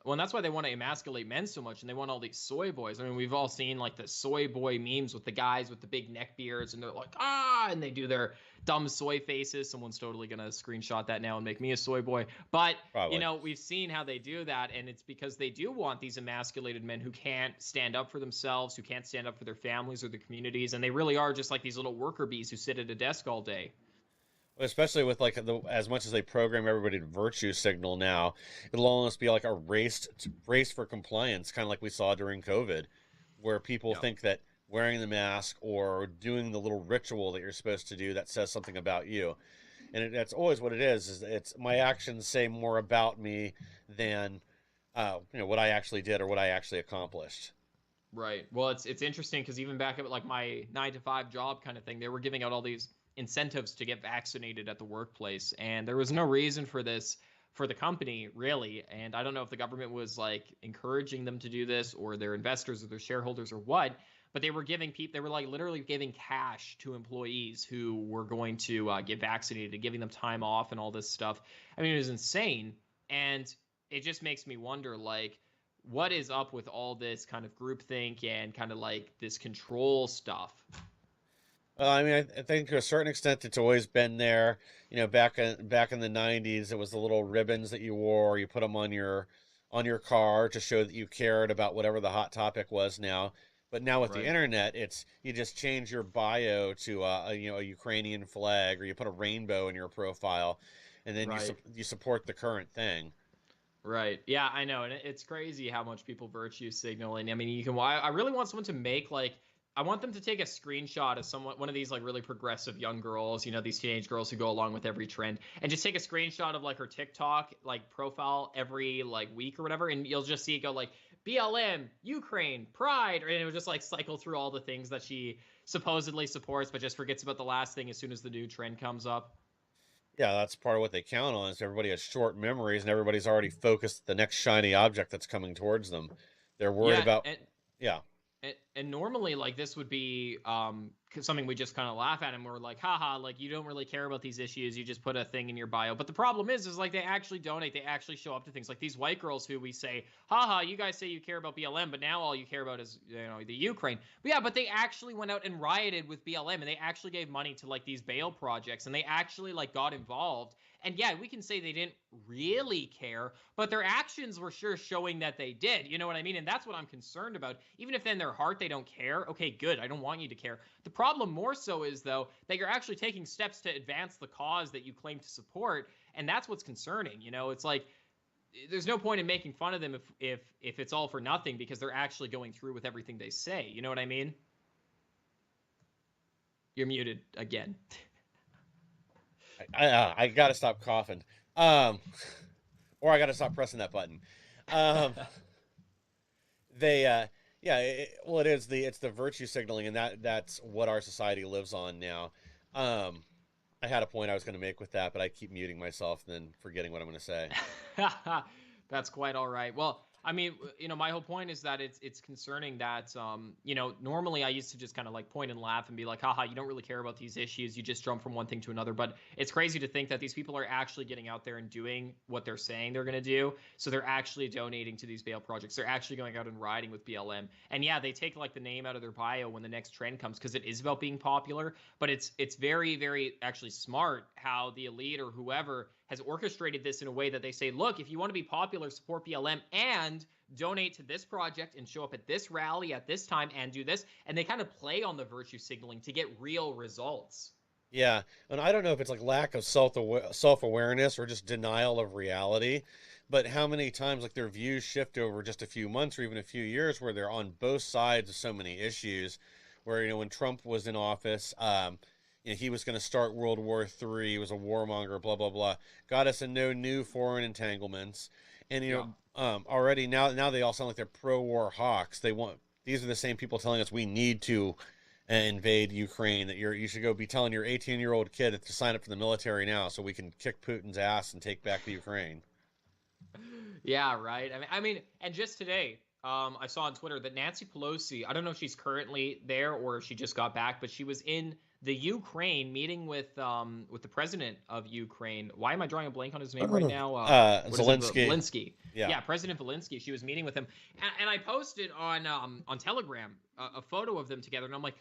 Well, and that's why they want to emasculate men so much, and they want all these soy boys. I mean, we've all seen like the soy boy memes with the guys with the big neck beards, and they're like, and they do their dumb soy faces. Someone's totally gonna screenshot that now and make me a soy boy. But Probably. we've seen how they do that, and it's because they do want these emasculated men who can't stand up for themselves, who can't stand up for their families or their communities, and they really are just like these little worker bees who sit at a desk all day. Especially with like as much as they program everybody to virtue signal now, it'll almost be like a race for compliance, kind of like we saw during COVID, where people Yeah. think that wearing the mask or doing the little ritual that you're supposed to do that says something about you. And that's always what it is it's my actions say more about me than what I actually did or what I actually accomplished. Right. Well, it's interesting because even back at like my 9 to 5 job kind of thing, they were giving out all these incentives to get vaccinated at the workplace, and there was no reason for this for the company really. And I don't know if the government was like encouraging them to do this, or their investors or their shareholders or what. But they were giving people, they were like literally giving cash to employees who were going to get vaccinated, giving them time off and all this stuff. I mean, it was insane, and it just makes me wonder, like, what is up with all this kind of groupthink and kind of like this control stuff? I mean, I think to a certain extent, it's always been there. Back in the '90s, it was the little ribbons that you wore. You put them on your car to show that you cared about whatever the hot topic was now. But now with the Right. internet, it's you just change your bio to a Ukrainian flag, or you put a rainbow in your profile, and then Right. you support the current thing. Right. Yeah, I know. And it's crazy how much people virtue signal. And I mean, you can, I really want someone to make like, I want them to take a screenshot of someone, one of these like really progressive young girls, these teenage girls who go along with every trend, and just take a screenshot of like her TikTok like profile every like week or whatever. And you'll just see it go like BLM, Ukraine, Pride. And it would just like cycle through all the things that she supposedly supports, but just forgets about the last thing as soon as the new trend comes up. Yeah, that's part of what they count on is everybody has short memories and everybody's already focused the next shiny object that's coming towards them. They're worried Yeah. about And yeah. and normally like this would be something we just kind of laugh at, and we're like, haha, like you don't really care about these issues, you just put a thing in your bio. But the problem is like they actually donate, they actually show up to things like these white girls who we say, haha, you guys say you care about BLM, but now all you care about is the Ukraine. But yeah, but they actually went out and rioted with BLM, and they actually gave money to like these bail projects, and they actually like got involved. And yeah, we can say they didn't really care, but their actions were sure showing that they did. You know what I mean? And that's what I'm concerned about. Even if in their heart they don't care, okay, good. I don't want you to care. The problem more so is, though, that you're actually taking steps to advance the cause that you claim to support. And that's what's concerning. It's like there's no point in making fun of them if it's all for nothing because they're actually going through with everything they say. You know what I mean? You're muted again. I gotta stop coughing. Um, or I gotta stop pressing that button. Um, they yeah, well, it's the virtue signaling, and that's what our society lives on now. Um, I had a point I was going to make with that, but I keep muting myself and then forgetting what I'm going to say. That's quite all right. Well, I mean, my whole point is that it's concerning that normally I used to just kind of like point and laugh and be like, haha, you don't really care about these issues. You just jump from one thing to another. But it's crazy to think that these people are actually getting out there and doing what they're saying they're going to do. So they're actually donating to these bail projects. They're actually going out and riding with BLM. And yeah, they take like the name out of their bio when the next trend comes because it is about being popular. But it's very, very actually smart how the elite or whoever has orchestrated this in a way that they say, look, if you want to be popular, support BLM and donate to this project and show up at this rally at this time and do this. And they kind of play on the virtue signaling to get real results. Yeah, and I don't know if it's like lack of self awareness or just denial of reality, but how many times like their views shift over just a few months or even a few years where they're on both sides of so many issues. Where when Trump was in office, he was going to start World War III. He was a warmonger, blah blah blah. Got us in no new foreign entanglements, and Yeah. already now they all sound like they're pro-war hawks. These are the same people telling us we need to invade Ukraine. That you should go be telling your 18-year-old kid to sign up for the military now, so we can kick Putin's ass and take back the Ukraine. Yeah, right. I mean, and just today, I saw on Twitter that Nancy Pelosi, I don't know if she's currently there or if she just got back, but she was in the Ukraine meeting with the president of Ukraine. Why am I drawing a blank on his name right now? What is it? Zelensky. Zelensky. Yeah. Yeah, President Zelensky. She was meeting with him, and I posted on Telegram a photo of them together, and I'm like,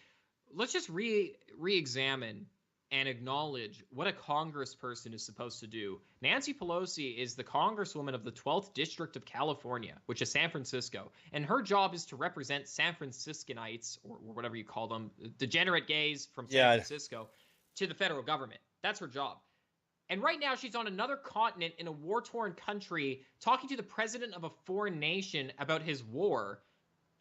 let's just re-examine and acknowledge what a congressperson is supposed to do. Nancy Pelosi is the congresswoman of the 12th District of California, which is San Francisco. And her job is to represent San Franciscanites, or whatever you call them, degenerate gays from San Yeah. Francisco, to the federal government. That's her job. And right now, she's on another continent in a war torn country talking to the president of a foreign nation about his war.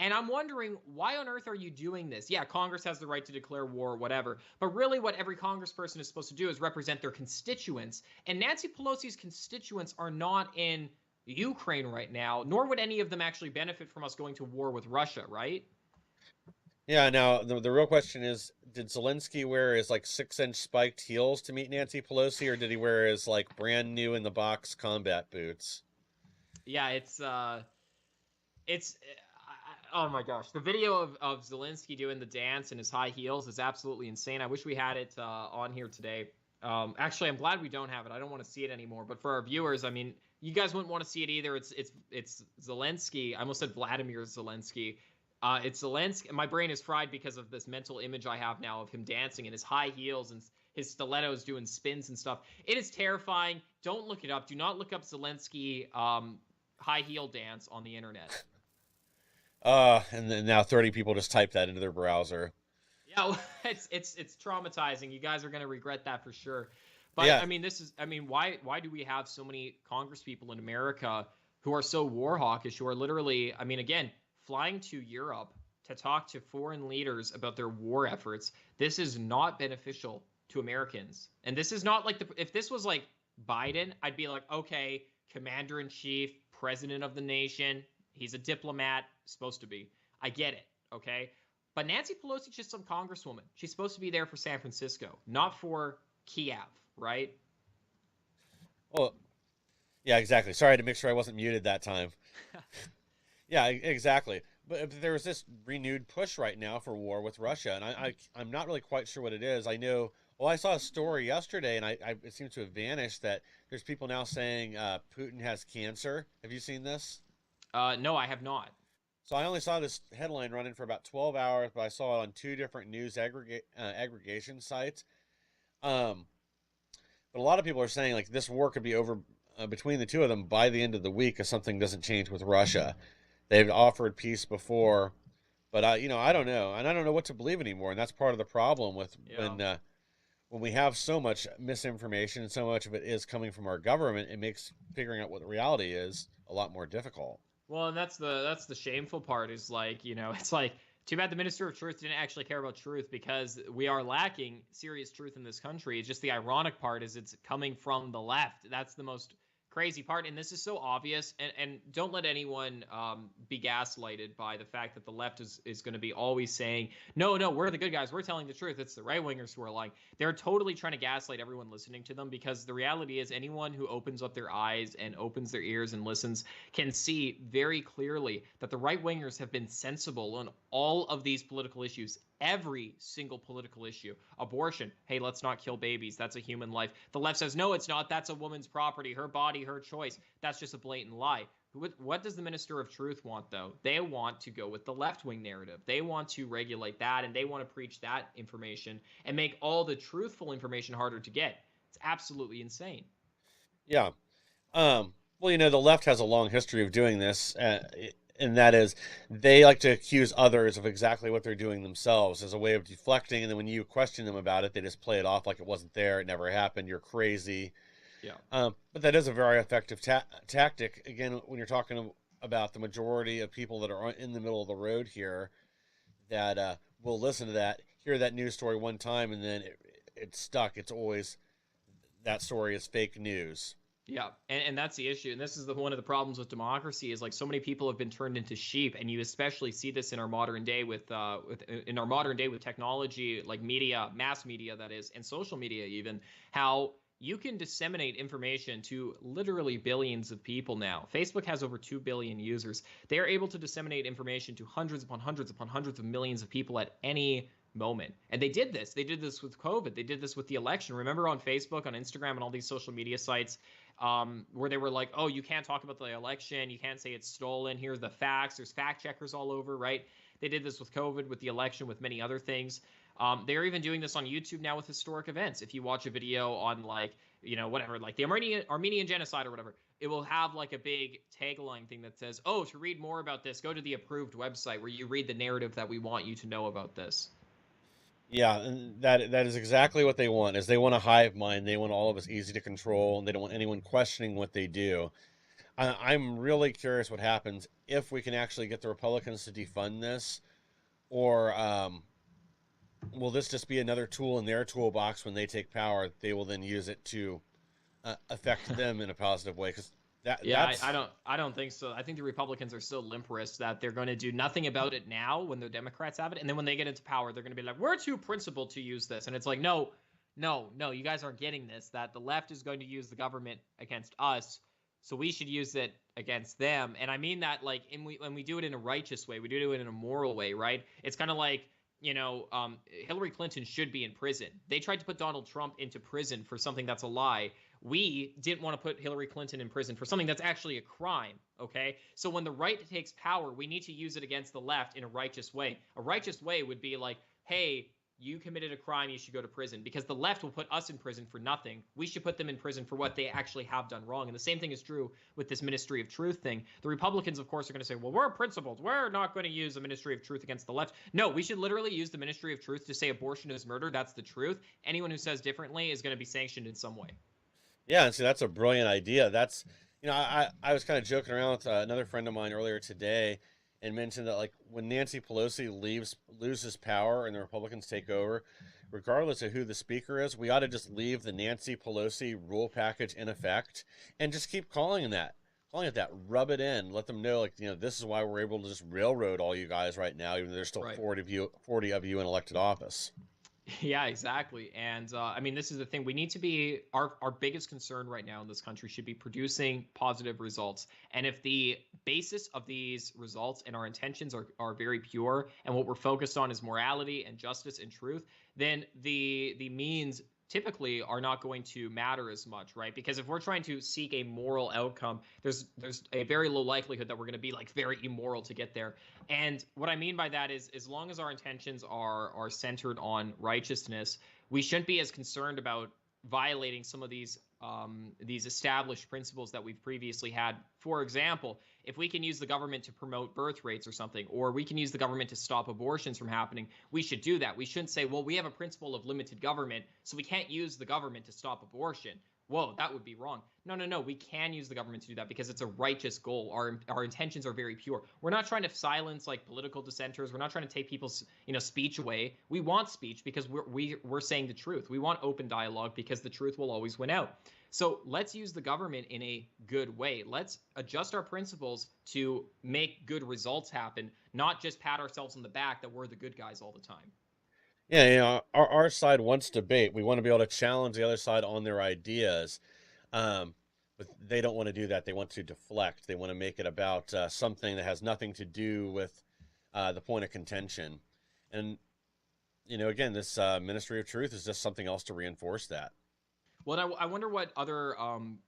And I'm wondering, why on earth are you doing this? Yeah, Congress has the right to declare war, whatever. But really, what every congressperson is supposed to do is represent their constituents. And Nancy Pelosi's constituents are not in Ukraine right now, nor would any of them actually benefit from us going to war with Russia, right? Yeah, now the real question is, did Zelensky wear his like 6-inch spiked heels to meet Nancy Pelosi, or did he wear his like brand new in the box combat boots? Yeah, it's oh my gosh, the video of Zelensky doing the dance in his high heels is absolutely insane. I wish we had it on here today. Actually, I'm glad we don't have it. I don't want to see it anymore. But for our viewers, I mean, you guys wouldn't want to see it either. It's Zelensky. I almost said Vladimir Zelensky. It's Zelensky. My brain is fried because of this mental image I have now of him dancing in his high heels and his stilettos doing spins and stuff. It is terrifying. Don't look it up. Do not look up Zelensky high heel dance on the internet. And then now 30 people just type that into their browser. Yeah, well, it's traumatizing. You guys are gonna regret that for sure. But Yeah. I mean, why do we have so many Congress people in America who are so war hawkish, who are literally, I mean, again, flying to Europe to talk to foreign leaders about their war efforts? This is not beneficial to Americans. And this is not like if this was like Biden, I'd be like, okay, commander in chief, president of the nation, he's a diplomat, supposed to be. I get it, okay? But Nancy Pelosi's just some congresswoman. She's supposed to be there for San Francisco, not for Kiev, right? Well, yeah, exactly. Sorry to make sure I wasn't muted that time. Yeah, exactly. But there was this renewed push right now for war with Russia, and I'm not really quite sure what it is. I know. Well, I saw a story yesterday, and it seems to have vanished that there's people now saying Putin has cancer. Have you seen this? No, I have not. So I only saw this headline running for about 12 hours, but I saw it on two different news aggregation sites. Um, but a lot of people are saying like this war could be over between the two of them by the end of the week if something doesn't change with Russia. They've offered peace before, but I don't know, and I don't know what to believe anymore. And that's part of the problem with Yeah. when we have so much misinformation and so much of it is coming from our government. It makes figuring out what the reality is a lot more difficult. Well, and that's the shameful part is like, it's like too bad the Minister of Truth didn't actually care about truth because we are lacking serious truth in this country. It's just the ironic part is it's coming from the left. That's the most crazy part. And this is so obvious. And don't let anyone be gaslighted by the fact that the left is going to be always saying, no, no, we're the good guys. We're telling the truth. It's the right wingers who are lying. They're totally trying to gaslight everyone listening to them because the reality is anyone who opens up their eyes and opens their ears and listens can see very clearly that the right wingers have been sensible on all of these political issues. Every single political issue. Abortion. Hey, let's not kill babies. That's a human life. The left says, no, it's not. That's a woman's property. Her body, her choice. That's just a blatant lie. What does the Minister of Truth want, though? They want to go with the left-wing narrative. They want to regulate that, and they want to preach that information and make all the truthful information harder to get. It's absolutely insane. Yeah. Well, the left has a long history of doing this, and that is they like to accuse others of exactly what they're doing themselves as a way of deflecting. And then when you question them about it, they just play it off like it wasn't there. It never happened. You're crazy. Yeah. But that is a very effective tactic. Again, when you're talking about the majority of people that are in the middle of the road here that will listen to that, hear that news story one time, and then it's stuck. It's always that story is fake news. Yeah, and that's the issue. And this is one of the problems with democracy is like so many people have been turned into sheep, and you especially see this in our modern day with technology, like media, mass media that is, and social media even, how you can disseminate information to literally billions of people now. Facebook has over 2 billion users. They are able to disseminate information to hundreds upon hundreds upon hundreds of millions of people at any moment. And they did this. They did this with COVID. They did this with the election. Remember on Facebook, on Instagram, and all these social media sites where they were like, oh, you can't talk about the election. You can't say it's stolen. Here's the facts. There's fact checkers all over, right? They did this with COVID, with the election, with many other things. They're even doing this on YouTube now with historic events. If you watch a video on like, whatever, like the Armenian genocide or whatever, it will have like a big tagline thing that says, oh, to read more about this, go to the approved website where you read the narrative that we want you to know about this. Yeah, and that is exactly what they want. Is they want a hive mind. They want all of us easy to control, and they don't want anyone questioning what they do. I'm really curious what happens if we can actually get the Republicans to defund this, or will this just be another tool in their toolbox when they take power? They will then use it to affect them in a positive way, because Yeah, that's I don't think so. I think the Republicans are so limp wrist that they're going to do nothing about it now when the Democrats have it, and then when they get into power, they're going to be like, "We're too principled to use this," and it's like, no, no, no, you guys aren't getting this. That the left is going to use the government against us, so we should use it against them. And I mean that like, when we do it in a righteous way, we do it in a moral way, right? It's kind of like, Hillary Clinton should be in prison. They tried to put Donald Trump into prison for something that's a lie. We didn't want to put Hillary Clinton in prison for something that's actually a crime. Okay. So when the right takes power, we need to use it against the left in a righteous way. A righteous way would be like, hey, you committed a crime, you should go to prison, because the left will put us in prison for nothing. We should put them in prison for what they actually have done wrong. And the same thing is true with this Ministry of Truth thing. The Republicans, of course, are going to say, well, we're principled. We're not going to use the Ministry of Truth against the left. No, we should literally use the Ministry of Truth to say abortion is murder. That's the truth. Anyone who says differently is going to be sanctioned in some way. Yeah, and see, that's a brilliant idea. That's, I was kind of joking around with another friend of mine earlier today, and mentioned that like when Nancy Pelosi loses power and the Republicans take over, regardless of who the speaker is, we ought to just leave the Nancy Pelosi rule package in effect and just keep calling it that, rub it in, let them know, like, this is why we're able to just railroad all you guys right now, even though there's still Right. 40 of you in elected office. Yeah, exactly. And I mean, this is the thing. We need to be our biggest concern right now in this country should be producing positive results. And if the basis of these results and our intentions are very pure, and what we're focused on is morality and justice and truth, then the means typically are not going to matter as much, right? Because if we're trying to seek a moral outcome, there's a very low likelihood that we're going to be like very immoral to get there. And what I mean by that is, as long as our intentions are centered on righteousness, we shouldn't be as concerned about violating some of these established principles that we've previously had. For example, if we can use the government to promote birth rates or something, or we can use the government to stop abortions from happening, we should do that. We shouldn't say, well, we have a principle of limited government, so we can't use the government to stop abortion. Whoa, that would be wrong. No, no, no. We can use the government to do that because it's a righteous goal. Our intentions are very pure. We're not trying to silence like political dissenters. We're not trying to take people's speech away. We want speech because we're saying the truth. We want open dialogue because the truth will always win out. So let's use the government in a good way. Let's adjust our principles to make good results happen, not just pat ourselves on the back that we're the good guys all the time. Yeah, our side wants debate. We want to be able to challenge the other side on their ideas. Um, but they don't want to do that. They want to deflect. They want to make it about something that has nothing to do with the point of contention. And, again, this Ministry of Truth is just something else to reinforce that. Well, I wonder what other,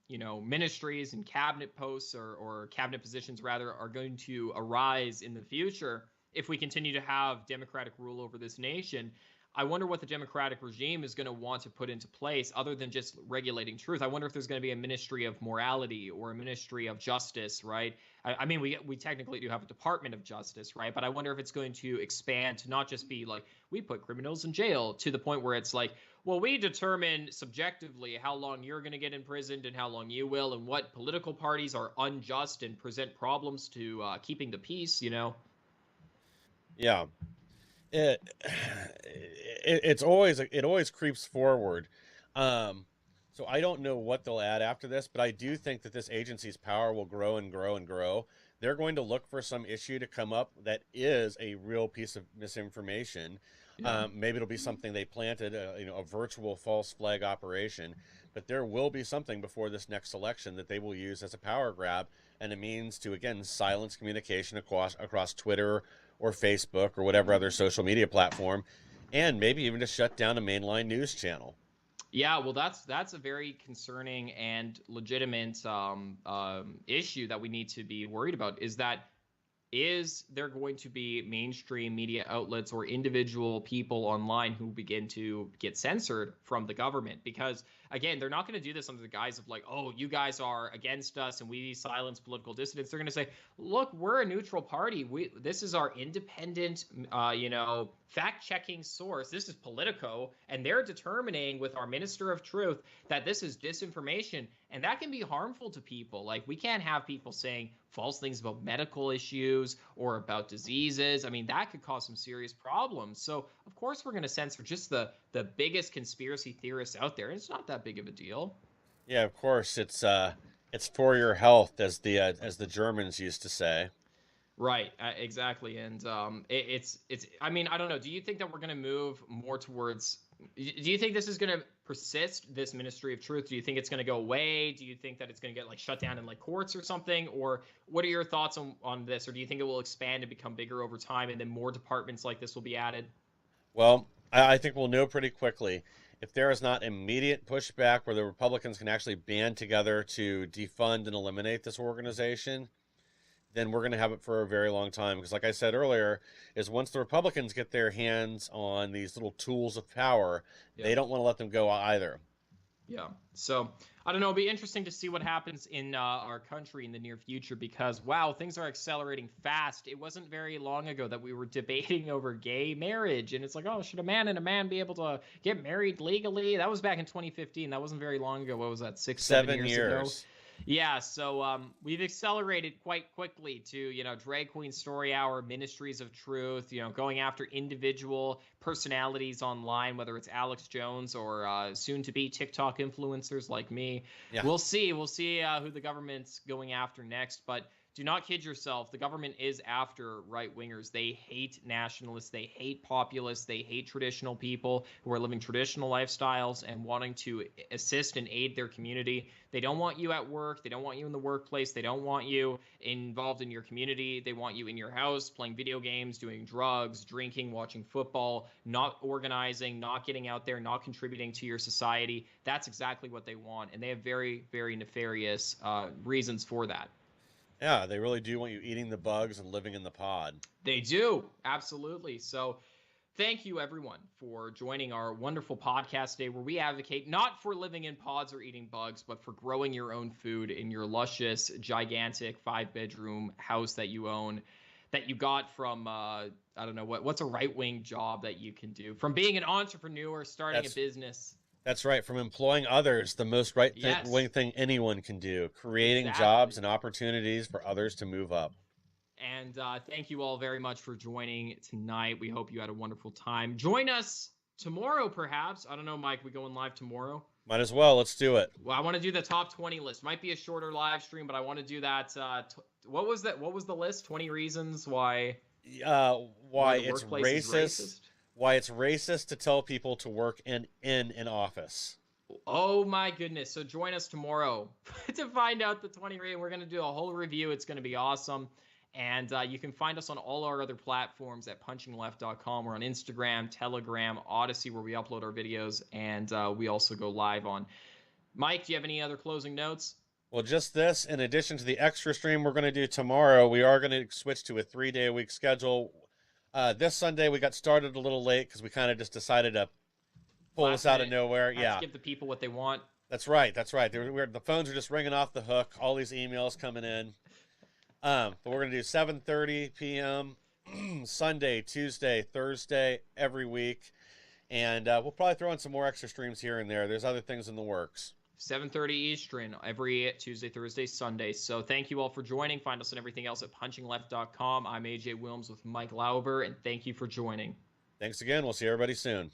ministries and cabinet posts or cabinet positions rather are going to arise in the future if we continue to have democratic rule over this nation. I wonder what the democratic regime is going to want to put into place other than just regulating truth. I wonder if there's going to be a ministry of morality or a ministry of justice, right? I mean, we technically do have a Department of Justice, right? But I wonder if it's going to expand to not just be like, we put criminals in jail, to the point where it's like, well, we determine subjectively how long you're going to get imprisoned and how long you will, and what political parties are unjust and present problems to keeping the peace. Yeah, it, it always creeps forward. Um, so I don't know what they'll add after this, but I do think that this agency's power will grow and grow and grow. They're going to look for some issue to come up that is a real piece of misinformation. Yeah. Maybe it'll be something they planted, a virtual false flag operation, but there will be something before this next election that they will use as a power grab and a means to, again, silence communication across Twitter or Facebook or whatever other social media platform, and maybe even to shut down a mainline news channel. Yeah, well, that's a very concerning and legitimate issue that we need to be worried about. Is that is there going to be mainstream media outlets or individual people online who begin to get censored from the government? Because again, they're not going to do this under the guise of like, oh, you guys are against us and we silence political dissidents. They're going to say, look, we're a neutral party. This is our independent, fact-checking source. This is Politico, and they're determining with our Minister of Truth that this is disinformation, and that can be harmful to people. Like, we can't have people saying false things about medical issues or about diseases. I mean, that could cause some serious problems. So, of course, we're going to censor just the biggest conspiracy theorists out there. It's not that big of a deal. Yeah, of course, it's for your health, as the Germans used to say. Right, exactly, and it's. I mean, I don't know. Do you think that we're going to move more towards? Do you think this is going to persist? This Ministry of Truth? Do you think it's going to go away? Do you think that it's going to get like shut down in like courts or something? Or what are your thoughts on this? Or do you think it will expand and become bigger over time, and then more departments like this will be added? Well, I think we'll know pretty quickly. If there is not immediate pushback where the Republicans can actually band together to defund and eliminate this organization, then we're going to have it for a very long time. Because like I said earlier, is once the Republicans get their hands on these little tools of power, they don't want to let them go either. Yeah. So I don't know. It'll be interesting to see what happens in our country in the near future because, wow, things are accelerating fast. It wasn't very long ago that we were debating over gay marriage. And it's like, oh, should a man and a man be able to get married legally? That was back in 2015. That wasn't very long ago. What was that, 7 years ago? Yeah, so we've accelerated quite quickly to, Drag Queen Story Hour, Ministries of Truth, going after individual personalities online, whether it's Alex Jones or soon-to-be TikTok influencers like me. Yeah. We'll see. We'll see who the government's going after next, but do not kid yourself. The government is after right-wingers. They hate nationalists. They hate populists. They hate traditional people who are living traditional lifestyles and wanting to assist and aid their community. They don't want you at work. They don't want you in the workplace. They don't want you involved in your community. They want you in your house playing video games, doing drugs, drinking, watching football, not organizing, not getting out there, not contributing to your society. That's exactly what they want, and they have very, very nefarious reasons for that. Yeah, they really do want you eating the bugs and living in the pod. They do. Absolutely. So thank you, everyone, for joining our wonderful podcast today where we advocate not for living in pods or eating bugs, but for growing your own food in your luscious, gigantic 5-bedroom house that you own, that you got from, I don't know, what's a right-wing job that you can do? From being an entrepreneur, starting a business. That's right. From employing others, the most right-wing thing anyone can do, creating jobs and opportunities for others to move up. And thank you all very much for joining tonight. We hope you had a wonderful time. Join us tomorrow, perhaps. I don't know, Mike. We going live tomorrow? Might as well. Let's do it. Well, I want to do the top 20 list. Might be a shorter live stream, but I want to do that. What was that? What was the list? 20 reasons why it's racist. Why it's racist to tell people to work in an office. Oh my goodness. So join us tomorrow to find out the 20 reasons. We're going to do a whole review. It's going to be awesome. And you can find us on all our other platforms at punchingleft.com. We're on Instagram, Telegram, Odyssey, where we upload our videos. And we also go live on. Mike, do you have any other closing notes? Well, just this. In addition to the extra stream we're going to do tomorrow, we are going to switch to a 3-day-a-week schedule. This Sunday, we got started a little late because we kind of just decided to pull this out of nowhere. Yeah. Give the people what they want. That's right. That's right. The phones are just ringing off the hook. All these emails coming in. But we're going to do 7:30 p.m. Sunday, Tuesday, Thursday, every week. And we'll probably throw in some more extra streams here and there. There's other things in the works. 7:30 Eastern every Tuesday, Thursday, Sunday. So thank you all for joining. Find us on everything else at punchingleft.com. I'm AJ Wilms with Mike Lauber, and thank you for joining. Thanks again. We'll see everybody soon.